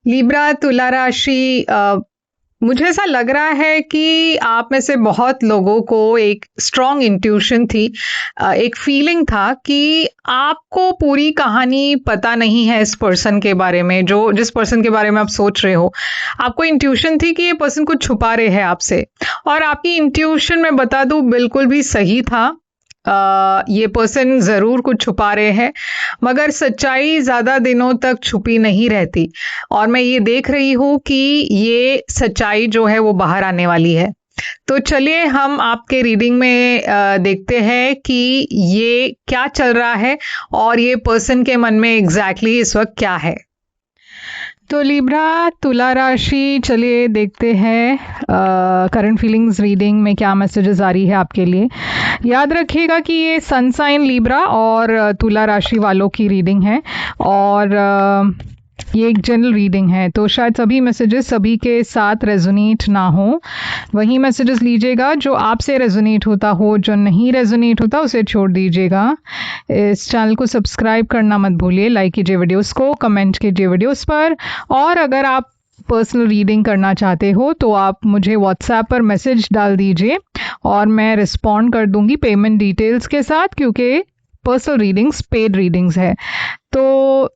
Libra तुला राशि मुझे ऐसा लग रहा है कि आप में से बहुत लोगों को एक स्ट्रॉन्ग इंट्यूशन थी, एक फीलिंग था कि आपको पूरी कहानी पता नहीं है इस पर्सन के बारे में, जो जिस पर्सन के बारे में आप सोच रहे हो। आपको इंट्यूशन थी कि ये पर्सन कुछ छुपा रहे हैं आपसे, और आपकी इंट्यूशन मैं बता दूं बिल्कुल भी सही था। ये पर्सन जरूर कुछ छुपा रहे हैं, मगर सच्चाई ज्यादा दिनों तक छुपी नहीं रहती, और मैं ये देख रही हूँ कि ये सच्चाई जो है वो बाहर आने वाली है। तो चलिए हम आपके रीडिंग में देखते हैं कि ये क्या चल रहा है और ये पर्सन के मन में एग्जैक्टली इस वक्त क्या है। तो लिब्रा तुला राशि, चलिए देखते हैं करंट फीलिंग्स रीडिंग में क्या मैसेजेस आ रही है आपके लिए। याद रखिएगा कि ये सन साइन लिब्रा और तुला राशि वालों की रीडिंग है, और ये एक जनरल रीडिंग है, तो शायद सभी मैसेजेस सभी के साथ रेजोनेट ना हो। वही मैसेजेस लीजिएगा जो आपसे रेजोनेट होता हो, जो नहीं रेजोनेट होता उसे छोड़ दीजिएगा। इस चैनल को सब्सक्राइब करना मत भूलिए, लाइक कीजिए वीडियोस को, कमेंट कीजिए वीडियोस पर, और अगर आप पर्सनल रीडिंग करना चाहते हो तो आप मुझे व्हाट्सएप पर मैसेज डाल दीजिए और मैं रिस्पॉन्ड कर दूंगी पेमेंट डिटेल्स के साथ, क्योंकि पर्सनल रीडिंग्स पेड रीडिंग्स है। तो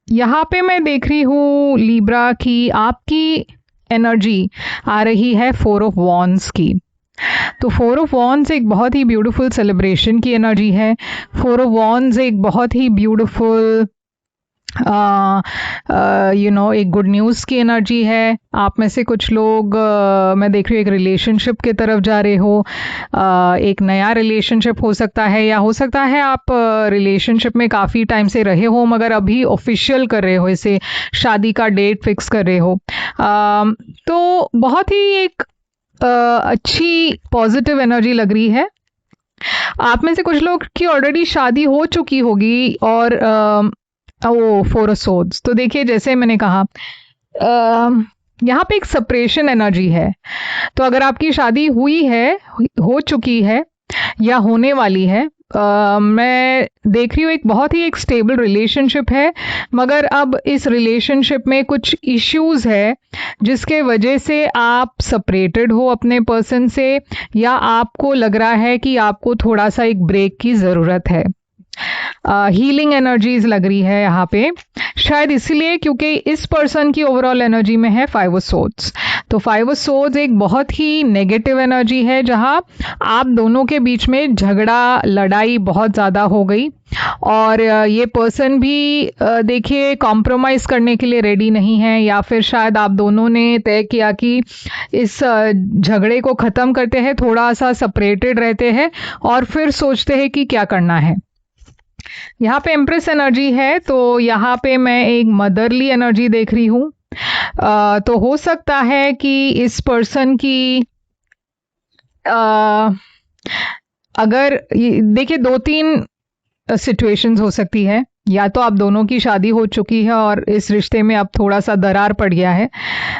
यहाँ पे मैं देख रही हूँ लिब्रा की आपकी एनर्जी आ रही है 4 ऑफ वॉन्ड्स की। तो 4 ऑफ वॉन्ड्स एक बहुत ही ब्यूटीफुल सेलिब्रेशन की एनर्जी है। 4 ऑफ वॉन्ड्स एक बहुत ही ब्यूटीफुल एक गुड न्यूज़ की एनर्जी है। आप में से कुछ लोग मैं देख रही हूँ एक रिलेशनशिप की तरफ जा रहे हो। एक नया रिलेशनशिप हो सकता है, या हो सकता है आप रिलेशनशिप में काफ़ी टाइम से रहे हो मगर अभी ऑफिशियल कर रहे हो, इसे शादी का डेट फिक्स कर रहे हो। तो बहुत ही एक अच्छी पॉजिटिव एनर्जी लग रही है। आप में से कुछ लोग की ऑलरेडी शादी हो चुकी होगी, और वो 4 ऑफ सोर्ड्स, तो देखिए जैसे मैंने कहा यहाँ पे एक सेपरेशन एनर्जी है। तो अगर आपकी शादी हुई है, हो चुकी है या होने वाली है, मैं देख रही हूँ एक बहुत ही एक स्टेबल रिलेशनशिप है, मगर अब इस रिलेशनशिप में कुछ इश्यूज है जिसके वजह से आप सेपरेटेड हो अपने पर्सन से, या आपको लग रहा है कि आपको थोड़ा सा एक ब्रेक की ज़रूरत है। हीलिंग एनर्जीज लग रही है यहाँ पे, शायद इसलिए क्योंकि इस पर्सन की ओवरऑल एनर्जी में है 5 ऑफ सोर्ड्स। तो 5 ऑफ सोर्ड्स एक बहुत ही नेगेटिव एनर्जी है, जहाँ आप दोनों के बीच में झगड़ा लड़ाई बहुत ज़्यादा हो गई, और ये पर्सन भी देखिए कॉम्प्रोमाइज़ करने के लिए रेडी नहीं है, या फिर शायद आप दोनों ने तय किया कि इस झगड़े को ख़त्म करते हैं, थोड़ा सा सेपरेटेड रहते हैं और फिर सोचते हैं कि क्या करना है। यहाँ पे एम्प्रेस एनर्जी है, तो यहाँ पे मैं एक मदरली एनर्जी देख रही हूँ। तो हो सकता है कि इस पर्सन की अगर देखिए 2-3 सिचुएशंस हो सकती है। या तो आप दोनों की शादी हो चुकी है और इस रिश्ते में अब थोड़ा सा दरार पड़ गया है,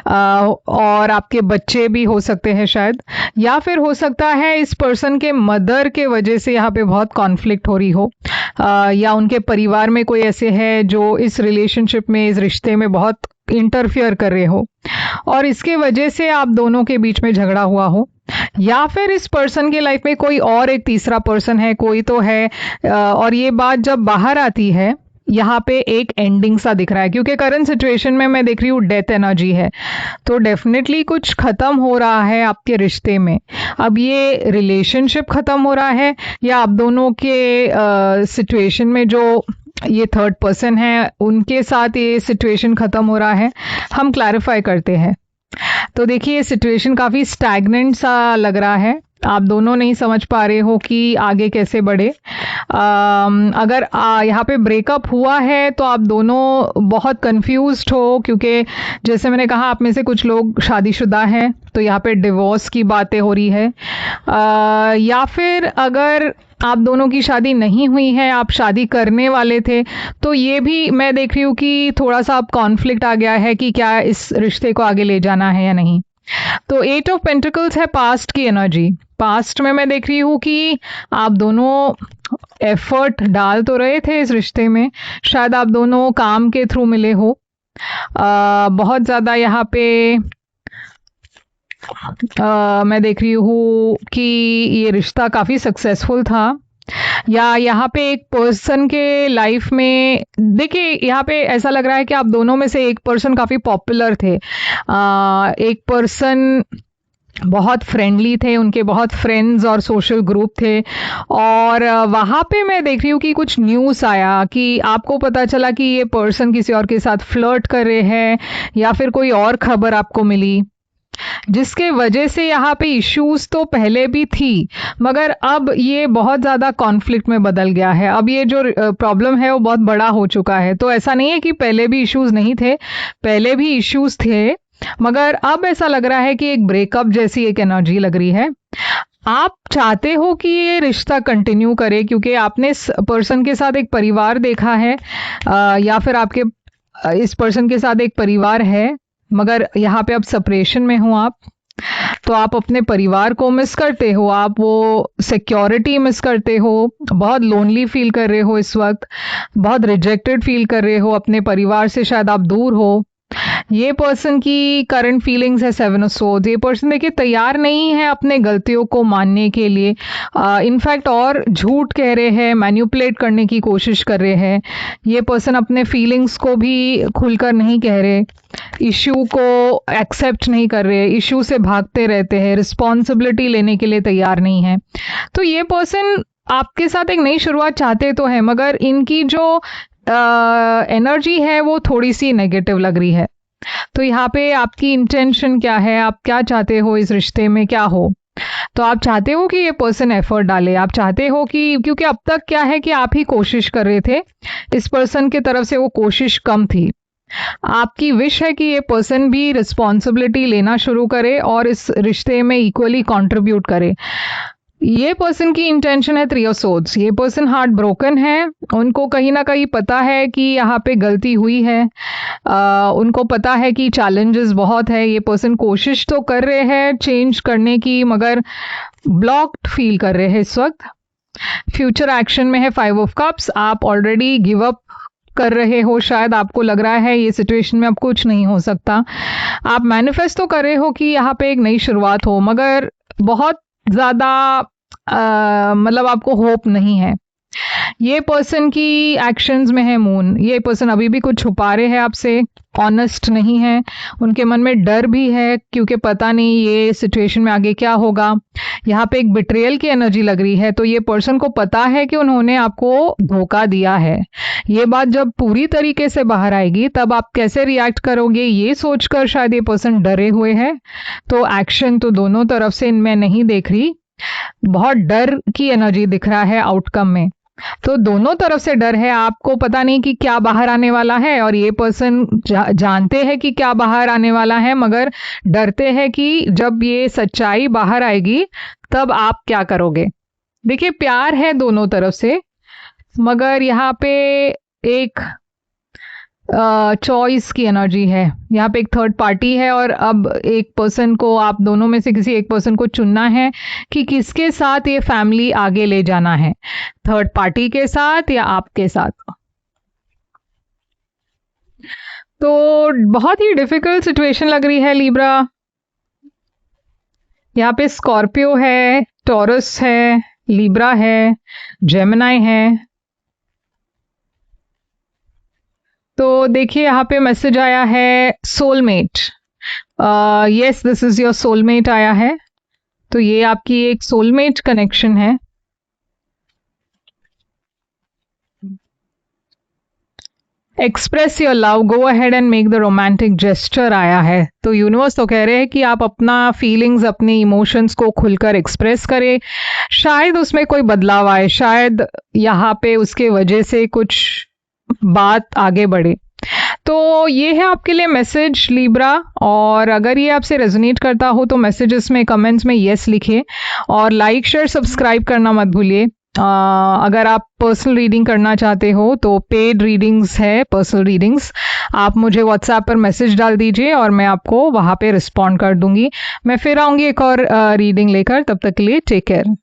और आपके बच्चे भी हो सकते हैं शायद, या फिर हो सकता है इस पर्सन के मदर के वजह से यहाँ पे बहुत कॉन्फ्लिक्ट हो रही हो, या उनके परिवार में कोई ऐसे है जो इस रिलेशनशिप में, इस रिश्ते में बहुत इंटरफियर कर रहे हो, और इसके वजह से आप दोनों के बीच में झगड़ा हुआ हो, या फिर इस पर्सन के लाइफ में कोई और एक तीसरा पर्सन है, कोई तो है। और ये बात जब बाहर आती है यहाँ पे एक एंडिंग सा दिख रहा है, क्योंकि करंट सिचुएशन में मैं देख रही हूँ डेथ एनर्जी है, तो डेफिनेटली कुछ खत्म हो रहा है आपके रिश्ते में। अब ये रिलेशनशिप खत्म हो रहा है, या आप दोनों के सिचुएशन में जो ये थर्ड पर्सन है उनके साथ ये सिचुएशन खत्म हो रहा है। हम क्लैरिफाई करते हैं। तो देखिए ये सिचुएशन काफ़ी स्टैग्नेंट सा लग रहा है, आप दोनों नहीं समझ पा रहे हो कि आगे कैसे बढ़े। अगर यहाँ पे ब्रेकअप हुआ है तो आप दोनों बहुत कंफ्यूज्ड हो, क्योंकि जैसे मैंने कहा आप में से कुछ लोग शादीशुदा हैं, तो यहाँ पे डिवोर्स की बातें हो रही है। या फिर अगर आप दोनों की शादी नहीं हुई है, आप शादी करने वाले थे, तो ये भी मैं देख रही हूँ कि थोड़ा सा अब कॉन्फ्लिक्ट आ गया है कि क्या इस रिश्ते को आगे ले जाना है या नहीं। तो 8 ऑफ पेंटिकल्स है पास्ट की एनर्जी। पास्ट में मैं देख रही हूँ कि आप दोनों एफर्ट डाल तो रहे थे इस रिश्ते में, शायद आप दोनों काम के थ्रू मिले हो, बहुत ज़्यादा यहाँ पे मैं देख रही हूँ कि ये रिश्ता काफ़ी सक्सेसफुल था, या यहाँ पे एक पर्सन के लाइफ में, देखिए यहाँ पे ऐसा लग रहा है कि आप दोनों में से एक पर्सन काफ़ी पॉपुलर थे। एक पर्सन बहुत फ्रेंडली थे, उनके बहुत फ्रेंड्स और सोशल ग्रुप थे, और वहाँ पे मैं देख रही हूँ कि कुछ न्यूज़ आया कि आपको पता चला कि ये पर्सन किसी और के साथ फ्लर्ट कर रहे हैं, या फिर कोई और खबर आपको मिली, जिसके वजह से यहाँ पे इश्यूज तो पहले भी थी, मगर अब ये बहुत ज़्यादा कॉन्फ्लिक्ट में बदल गया है। अब ये जो प्रॉब्लम है वो बहुत बड़ा हो चुका है। तो ऐसा नहीं है कि पहले भी इश्यूज नहीं थे, पहले भी इश्यूज थे, मगर अब ऐसा लग रहा है कि एक ब्रेकअप जैसी एक एनर्जी लग रही है। आप चाहते हो कि ये रिश्ता कंटिन्यू करे, क्योंकि आपने इस पर्सन के साथ एक परिवार देखा है, या फिर आपके इस पर्सन के साथ एक परिवार है, मगर यहाँ पे अब सेपरेशन में हो आप, तो आप अपने परिवार को मिस करते हो, आप वो सिक्योरिटी मिस करते हो, बहुत लोनली फील कर रहे हो इस वक्त, बहुत रिजेक्टेड फील कर रहे हो, अपने परिवार से शायद आप दूर हो। ये पर्सन की करंट फीलिंग्स है 7 ऑफ सोर्ड्स। ये पर्सन देखिए तैयार नहीं है अपने गलतियों को मानने के लिए, इनफैक्ट और झूठ कह रहे हैं, मैन्युपुलेट करने की कोशिश कर रहे हैं। ये पर्सन अपने फीलिंग्स को भी खुलकर नहीं कह रहे, इश्यू को एक्सेप्ट नहीं कर रहे, इश्यू से भागते रहते हैं, रिस्पॉन्सिबिलिटी लेने के लिए तैयार नहीं है। तो ये पर्सन आपके साथ एक नई शुरुआत चाहते तो है, मगर इनकी जो एनर्जी है वो थोड़ी सी नेगेटिव लग रही है। तो यहाँ पे आपकी इंटेंशन क्या है, आप क्या चाहते हो इस रिश्ते में क्या हो? तो आप चाहते हो कि ये पर्सन एफर्ट डाले, आप चाहते हो कि, क्योंकि अब तक क्या है कि आप ही कोशिश कर रहे थे, इस पर्सन की तरफ से वो कोशिश कम थी। आपकी विश है कि ये पर्सन भी रिस्पॉन्सिबिलिटी लेना शुरू करे और इस रिश्ते में इक्वली कंट्रीब्यूट करे। ये पर्सन की इंटेंशन है 3 ऑफ सोर्ड्स। ये पर्सन हार्ट ब्रोकन है, उनको कहीं ना कहीं पता है कि यहाँ पे गलती हुई है, उनको पता है कि चैलेंजेस बहुत है। ये पर्सन कोशिश तो कर रहे हैं चेंज करने की, मगर ब्लॉक्ड फील कर रहे हैं इस वक्त। फ्यूचर एक्शन में है 5 ऑफ कप्स। आप ऑलरेडी गिव अप कर रहे हो, शायद आपको लग रहा है ये सिचुएशन में अब कुछ नहीं हो सकता। आप मैनिफेस्ट तो कर रहे हो कि यहाँ पे एक नई शुरुआत हो, मगर बहुत ज़्यादा मतलब आपको होप नहीं है। ये पर्सन की एक्शंस में है मून। ये पर्सन अभी भी कुछ छुपा रहे हैं आपसे, ऑनेस्ट नहीं है, उनके मन में डर भी है, क्योंकि पता नहीं ये सिचुएशन में आगे क्या होगा। यहाँ पे एक बिट्रेयल की एनर्जी लग रही है, तो ये पर्सन को पता है कि उन्होंने आपको धोखा दिया है। ये बात जब पूरी तरीके से बाहर आएगी तब आप कैसे रिएक्ट करोगे, ये सोचकर शायद ये पर्सन डरे हुए है। तो एक्शन तो दोनों तरफ से इनमें नहीं देख रही, बहुत डर की एनर्जी दिख रहा है आउटकम में। तो दोनों तरफ से डर है, आपको पता नहीं कि क्या बाहर आने वाला है, और ये पर्सन जानते हैं कि क्या बाहर आने वाला है, मगर डरते हैं कि जब ये सच्चाई बाहर आएगी तब आप क्या करोगे। देखिए प्यार है दोनों तरफ से, मगर यहाँ पे एक चॉइस की एनर्जी है। यहाँ पे एक थर्ड पार्टी है, और अब एक पर्सन को, आप दोनों में से किसी एक पर्सन को चुनना है कि किसके साथ ये फैमिली आगे ले जाना है, थर्ड पार्टी के साथ या आपके साथ। तो बहुत ही डिफिकल्ट सिचुएशन लग रही है लिब्रा। यहाँ पे स्कॉर्पियो है, टॉरस है, लिब्रा है, जेमिनाई है। तो देखिए यहाँ पे मैसेज आया है soulmate. Yes, this is your soulmate आया है। तो ये आपकी एक सोलमेट कनेक्शन है। Express your love, go ahead and make the romantic gesture आया है। तो यूनिवर्स तो कह रहे हैं कि आप अपना फीलिंग्स, अपने इमोशंस को खुलकर एक्सप्रेस करें। शायद उसमें कोई बदलाव आए, शायद यहाँ पे उसके वजह से कुछ बात आगे बढ़े। तो ये है आपके लिए मैसेज लिब्रा, और अगर ये आपसे रेजोनेट करता हो तो मैसेजेस में, कमेंट्स में यस लिखिए, और लाइक शेयर सब्सक्राइब करना मत भूलिए। अगर आप पर्सनल रीडिंग करना चाहते हो तो पेड रीडिंग्स है, पर्सनल रीडिंग्स, आप मुझे व्हाट्सएप पर मैसेज डाल दीजिए और मैं आपको वहाँ पे रिस्पॉन्ड कर दूंगी। मैं फिर आऊँगी एक और रीडिंग लेकर, तब तक के लिए टेक केयर।